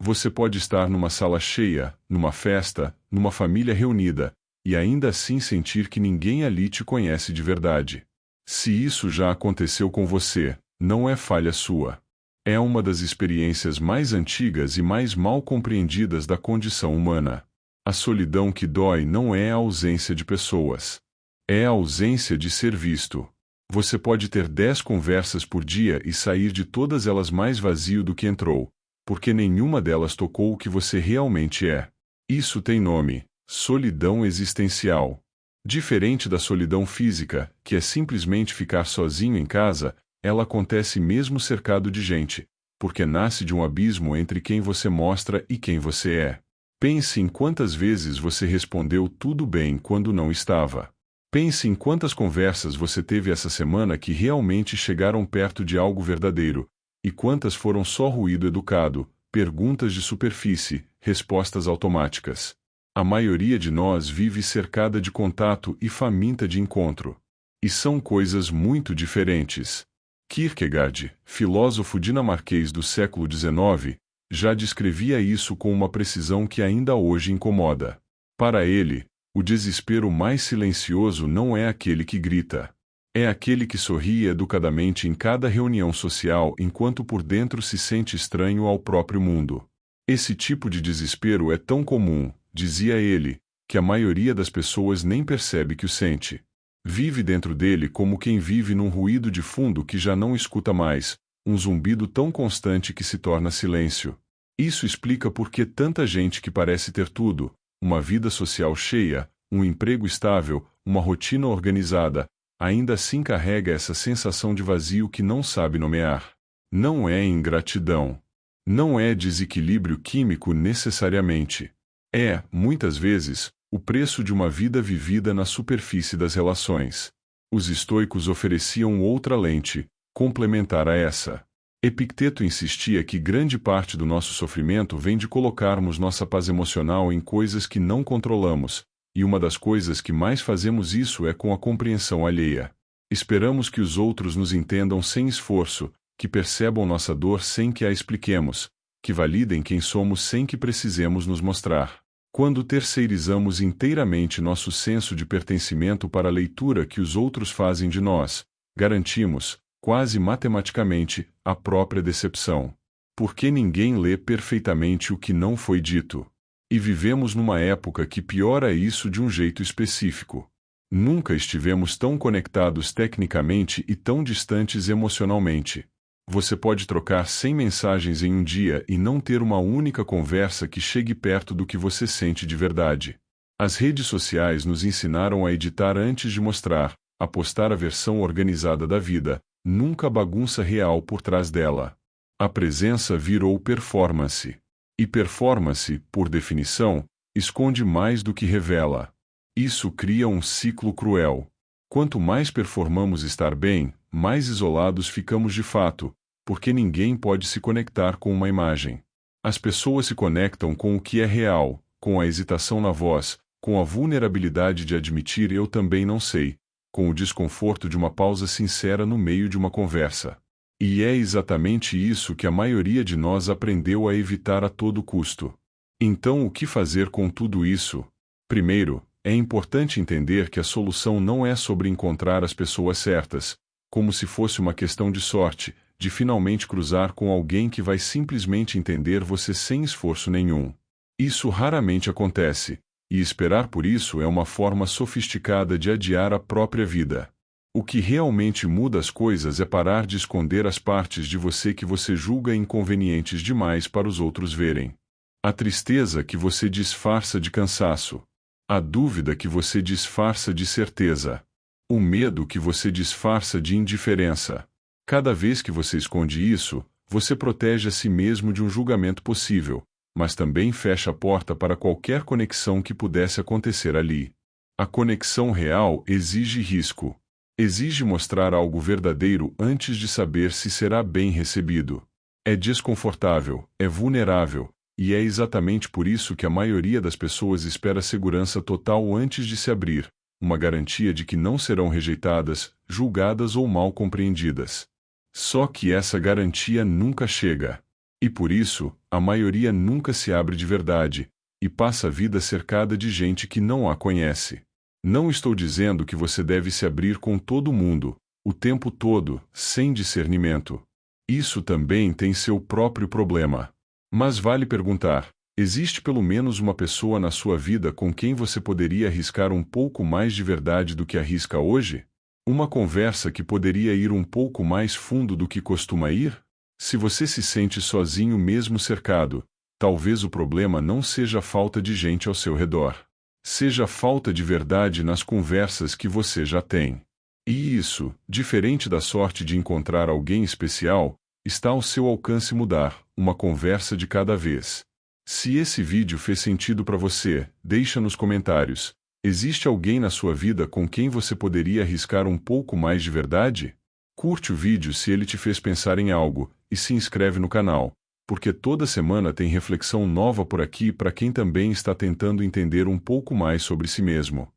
Você pode estar numa sala cheia, numa festa, numa família reunida, e ainda assim sentir que ninguém ali te conhece de verdade. Se isso já aconteceu com você, não é falha sua. É uma das experiências mais antigas e mais mal compreendidas da condição humana. A solidão que dói não é a ausência de pessoas. É a ausência de ser visto. Você pode ter 10 conversas por dia e sair de todas elas mais vazio do que entrou, porque nenhuma delas tocou o que você realmente é. Isso tem nome: solidão existencial. Diferente da solidão física, que é simplesmente ficar sozinho em casa, ela acontece mesmo cercado de gente, porque nasce de um abismo entre quem você mostra e quem você é. Pense em quantas vezes você respondeu tudo bem quando não estava. Pense em quantas conversas você teve essa semana que realmente chegaram perto de algo verdadeiro, e quantas foram só ruído educado, perguntas de superfície, respostas automáticas. A maioria de nós vive cercada de contato e faminta de encontro. E são coisas muito diferentes. Kierkegaard, filósofo dinamarquês do século XIX, já descrevia isso com uma precisão que ainda hoje incomoda. Para ele, o desespero mais silencioso não é aquele que grita. É aquele que sorri educadamente em cada reunião social enquanto por dentro se sente estranho ao próprio mundo. Esse tipo de desespero é tão comum, dizia ele, que a maioria das pessoas nem percebe que o sente. Vive dentro dele como quem vive num ruído de fundo que já não escuta mais, um zumbido tão constante que se torna silêncio. Isso explica por que tanta gente que parece ter tudo, uma vida social cheia, um emprego estável, uma rotina organizada, ainda assim carrega essa sensação de vazio que não sabe nomear. Não é ingratidão. Não é desequilíbrio químico necessariamente. É, muitas vezes, o preço de uma vida vivida na superfície das relações. Os estoicos ofereciam outra lente, complementar a essa. Epicteto insistia que grande parte do nosso sofrimento vem de colocarmos nossa paz emocional em coisas que não controlamos, e uma das coisas que mais fazemos isso é com a compreensão alheia. Esperamos que os outros nos entendam sem esforço, que percebam nossa dor sem que a expliquemos, que validem quem somos sem que precisemos nos mostrar. Quando terceirizamos inteiramente nosso senso de pertencimento para a leitura que os outros fazem de nós, garantimos, quase matematicamente, a própria decepção. Porque ninguém lê perfeitamente o que não foi dito. E vivemos numa época que piora isso de um jeito específico. Nunca estivemos tão conectados tecnicamente e tão distantes emocionalmente. Você pode trocar 100 mensagens em um dia e não ter uma única conversa que chegue perto do que você sente de verdade. As redes sociais nos ensinaram a editar antes de mostrar, a postar a versão organizada da vida, nunca a bagunça real por trás dela. A presença virou performance. E performance, por definição, esconde mais do que revela. Isso cria um ciclo cruel. Quanto mais performamos estar bem, mais isolados ficamos de fato, porque ninguém pode se conectar com uma imagem. As pessoas se conectam com o que é real, com a hesitação na voz, com a vulnerabilidade de admitir eu também não sei, com o desconforto de uma pausa sincera no meio de uma conversa. E é exatamente isso que a maioria de nós aprendeu a evitar a todo custo. Então, o que fazer com tudo isso? Primeiro, é importante entender que a solução não é sobre encontrar as pessoas certas, como se fosse uma questão de sorte, de finalmente cruzar com alguém que vai simplesmente entender você sem esforço nenhum. Isso raramente acontece, e esperar por isso é uma forma sofisticada de adiar a própria vida. O que realmente muda as coisas é parar de esconder as partes de você que você julga inconvenientes demais para os outros verem. A tristeza que você disfarça de cansaço. A dúvida que você disfarça de certeza. O medo que você disfarça de indiferença. Cada vez que você esconde isso, você protege a si mesmo de um julgamento possível, mas também fecha a porta para qualquer conexão que pudesse acontecer ali. A conexão real exige risco. Exige mostrar algo verdadeiro antes de saber se será bem recebido. É desconfortável, é vulnerável, e é exatamente por isso que a maioria das pessoas espera segurança total antes de se abrir, uma garantia de que não serão rejeitadas, julgadas ou mal compreendidas. Só que essa garantia nunca chega. E por isso, a maioria nunca se abre de verdade, e passa a vida cercada de gente que não a conhece. Não estou dizendo que você deve se abrir com todo mundo, o tempo todo, sem discernimento. Isso também tem seu próprio problema. Mas vale perguntar: existe pelo menos uma pessoa na sua vida com quem você poderia arriscar um pouco mais de verdade do que arrisca hoje? Uma conversa que poderia ir um pouco mais fundo do que costuma ir? Se você se sente sozinho mesmo cercado, talvez o problema não seja a falta de gente ao seu redor. Seja a falta de verdade nas conversas que você já tem. E isso, diferente da sorte de encontrar alguém especial, está ao seu alcance mudar, uma conversa de cada vez. Se esse vídeo fez sentido para você, deixa nos comentários. Existe alguém na sua vida com quem você poderia arriscar um pouco mais de verdade? Curte o vídeo se ele te fez pensar em algo, e se inscreve no canal, porque toda semana tem reflexão nova por aqui para quem também está tentando entender um pouco mais sobre si mesmo.